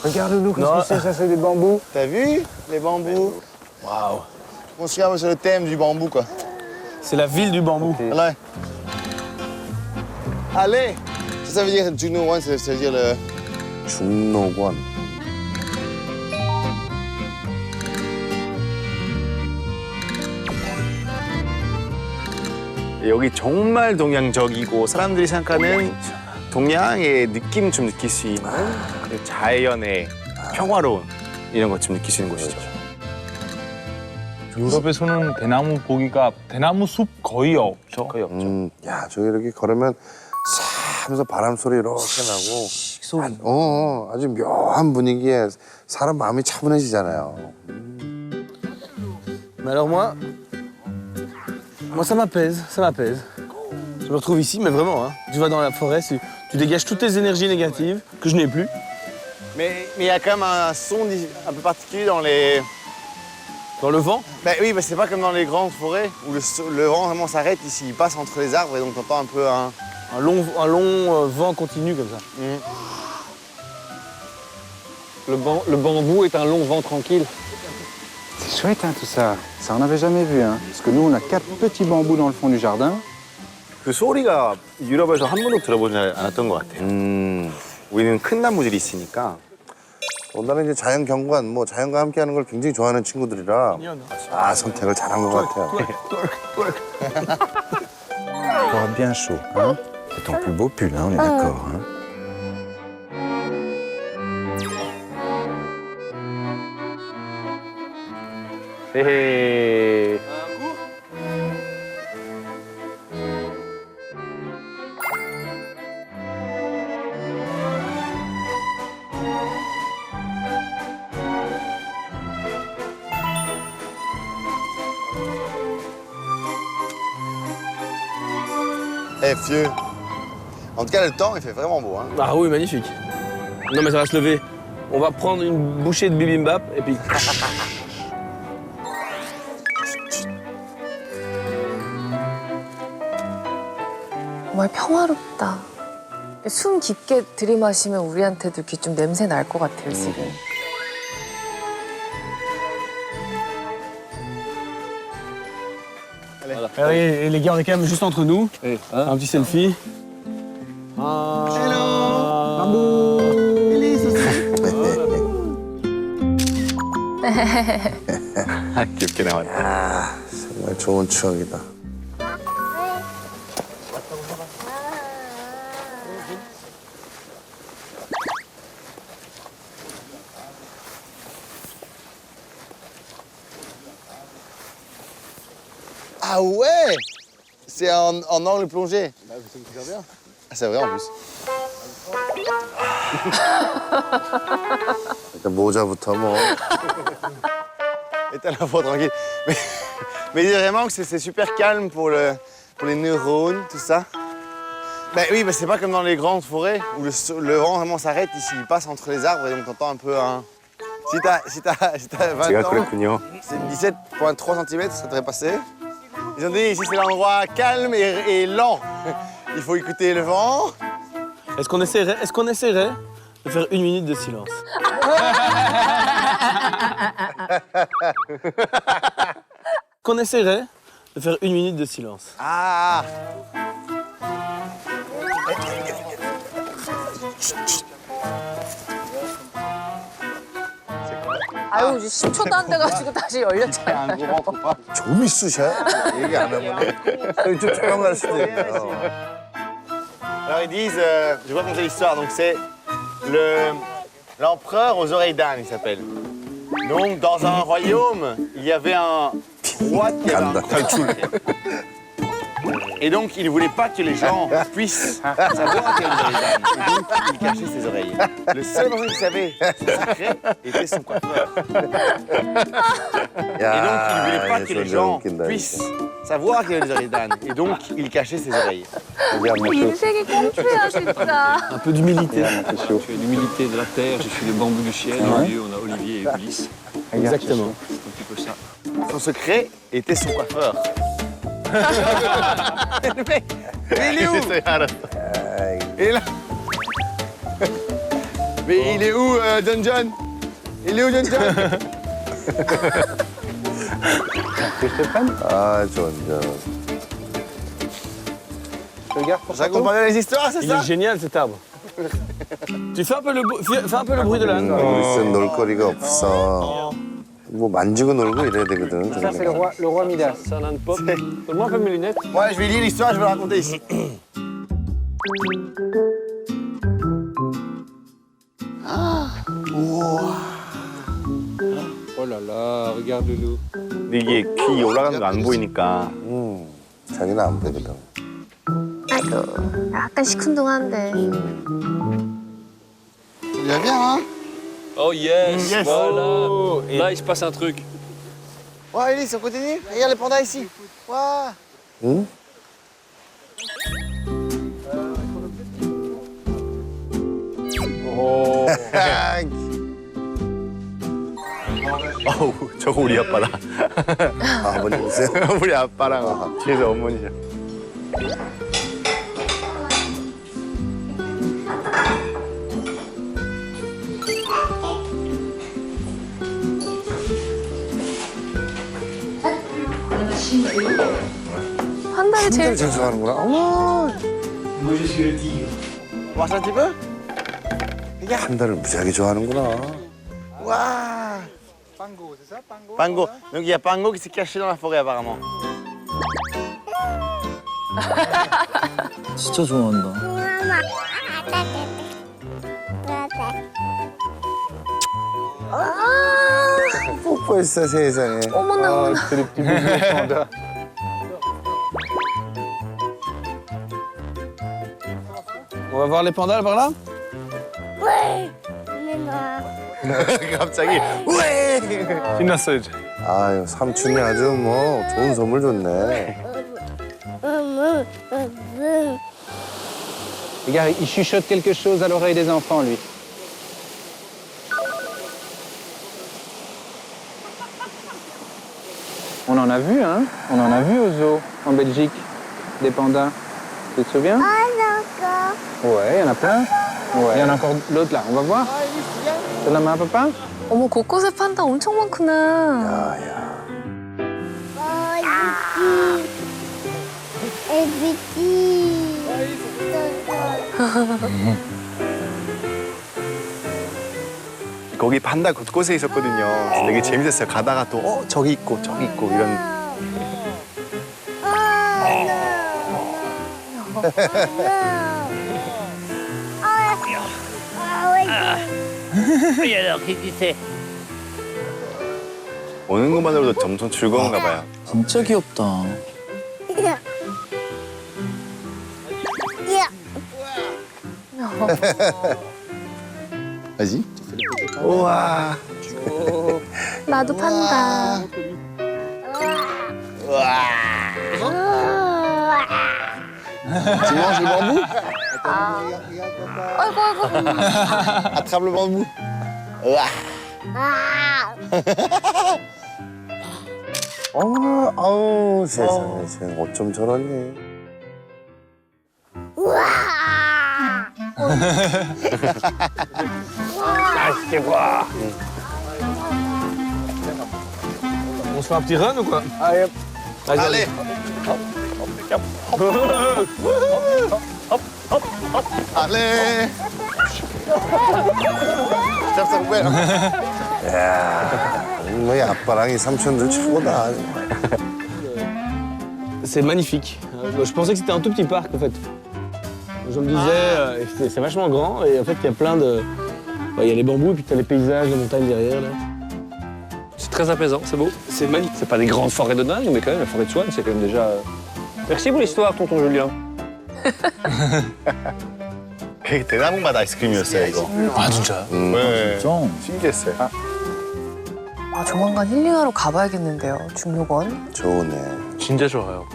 Regarde-nous, qu'est-ce que c'est? Ça, c'est des bambous. T'as vu les bambous? Waouh. On se regarde sur le thème du bambou, quoi. C'est la ville du bambou. Allez. Allez. Ça veut dire Junowon, ça veut dire le... 중노원. 여기 정말 동양적이고 사람들이 생각하는 동양의 느낌 좀 느낄 수 있는 그 자연의 평화로운 이런 것 좀 느낄 수 있는 곳이죠. 유럽에서는 대나무 보기가 대나무 숲 거의 없죠. 거의 없죠. 야, 저기 이렇게 걸으면 싹 하면서 바람 소리 이렇게 나고. 식소리. 아주 묘한 분위기에 사람 마음이 차분해지잖아요. Mais alors moi ça m'apaise, ça m'apaise. Je me retrouve ici, mais vraiment, hein. Tu vas dans la forêt, tu dégages toutes tes énergies négatives que je n'ai plus. Mais il y a quand même un son un peu particulier dans les... Dans le vent. Ben oui, c'est pas comme dans les grandes forêts où le vent vraiment s'arrête ici, il passe entre les arbres et donc t'entends un peu un... Un long vent continu comme ça. Le bambou est un long vent tranquille. C'est chouette, hein, tout ça. Ça, on n'avait jamais vu, hein. Parce que nous, on a 4 petits bambous dans le fond du jardin. 그 소리가 유럽에서 한 번도 들어보지 않았던 것 같아요. 우리는 큰 나무들이 있으니까. 나는 이제 자연 경관, 뭐 자연과 함께하는 걸 굉장히 좋아하는 친구들이라 선택을 잘한 것 같아요. Encore bien chaud, hein. C'est ton plus beau pull, hein, on est d'accord, hein. 헤헤. Eh, vieux. En tout cas, le temps, il fait vraiment beau, hein. Ah oui, magnifique. Non mais ça va se lever. On va prendre une bouchée de bibimbap et puis... 정말 평화롭다. 숨 깊게 들이마시면 우리한테도 이렇게 좀 냄새 날 것 같아요, 지금. Allez, les gars, on est quand même juste entre nous. Un petit selfie. 귀엽게 나왔다. 정말 좋은 추억이다. Ah ouais! C'est en angle plongé. Bah, c'est super bien. Ah, c'est vrai en plus. 일단 모자부터 뭐. Et t'as la voix tranquille. Mais dis vraiment que c'est super calme pour les neurones, tout ça. Ben oui, c'est pas comme dans les grandes forêts où le vent vraiment s'arrête ici, il passe entre les arbres et donc t'entends un peu un... Si t'as 20 제가 ans, 그랬군요. c'est 17,3 cm, ça devrait passer. Ils ont dit ici c'est l'endroit calme et lent. Il faut écouter le vent. Est-ce qu'on essaierait de faire 1 minute de silence? Qu'on essaierait de faire 1 minute de silence. Ah! 아유, 이제 10초도 안 돼가지고 다시 열렸잖아요. 좀 있으셔? 얘기 안 하면 좀 조용할 수도 있고. Alors ils disent, je vais raconter l'histoire, donc c'est l'empereur aux oreilles d'âne, il s'appelle. Donc dans un royaume, il y avait un roi qui avait un calcul. Et donc il ne voulait pas que les gens puissent savoir qu'il y avait une oreille d'âne. Et donc il cachait ses oreilles. Le seul personne qui savait son secret était son coiffeur. Et donc il ne voulait pas que les gens puissent savoir qu'il y avait des oreilles d'âne. Et donc il cachait ses oreilles. 인생이 꽁트야, 진짜. Un peu d'humilité. Je fais l'humilité de la terre, je suis les bambous du ciel. Au milieu, on a Olivier et Ulysse. Exactement. C'est un petit peu ça. Son secret était son coiffeur. Mais il est où? Et là... Mais il est où, John John? Il est où, John John? Que je te prenne? 아, 좋은. Je le garde pour Ça ça. accompagne les histoires, c'est Il ça? est génial cet arbre. Tu fais un peu fais un peu le bruit de l'âne. 우리 쓴 놀거리가 없어. 뭐 만지고 놀고 이래야 되거든. Ça, c'est le roi Midas. C'est un âne pop. Donne-moi un peu mes lunettes. Ouais, je vais lire l'histoire, je vais la raconter ici. Oh là là, regarde le loup. 근데 이게 귀 올라가는 거 안 보이니까 자기는 안 보이거든. 아이고, 약간 시큰둥한데. Viens, viens, hein? Oh yes, Yes. voilà. Oh, et- Là, il se passe un truc. Ouais, Elise, on continue? Regarde les pandas ici. Ouais. 응? 어우 저거 우리 아빠다. 아, 아버님이세요? 우리 아빠랑 뒤에서 어머니죠. 판다를 제일 제일 좋아하는구나. 어머, Voir ça un petit peu? 판다를 무지하게 좋아하는구나. Waouh! Pango. Donc il y a Pango qui s'est caché dans la forêt apparemment. 진짜 좋아한다. 뽀뽀했어, 세상에. 어머나 Oh, 어머나. c'est les petits bisous de panda. On va voir les pandas par là? 갑자기 왜? 신났어요 이제. 아유, 삼촌이 아주 뭐 좋은 선물 줬네. Regarde, il chuchote quelque chose à l'oreille des enfants, lui. On en a vu, hein? On en a vu au zoo, en Belgique, des pandas. Tu te souviens? Ouais, il y en a plein. Ouais. Il y en a encore l'autre là, on va voir. T'as la main à papa? 어머 곳곳에 판다 엄청 많구나. 야야. 거기 판다 곳곳에 있었거든요. 그래서 되게 재밌었어요. 가다가 또 저기 있고 저기 있고 이런. 오는 것만으로도 점점 즐거운가 봐요. 진짜 귀엽다. Vas-y. 우와. 나도 판다. Tu manges le bambou? 아이고 아이고. Attrape le bambou. 아우, 세상에, 쟤 어쩜 저러니. On se fait un petit run ou quoi? Allez. Allez. Tape sa poubelle. 뭐, 이 아빠랑 이 삼촌들 최고다. C'est magnifique. Je pensais que c'était un tout petit parc en fait. Je me disais, c'est vachement grand et en fait il y a plein de. Il y a les bambous et puis tu as les paysages, les montagnes derrière là. C'est très apaisant, c'est beau. C'est magnifique. C'est pas des grandes forêts de dingue, mais quand même, la forêt de Swann, c'est quand même déjà. Merci pour l'histoire, tonton Julien. 되게 대나무맛 아이스크림이었어요 이거. 아 진짜? 네. 신기했어요. 아 조만간 힐링하러 가봐야겠는데요. 중록원. 좋네. 진짜 좋아요.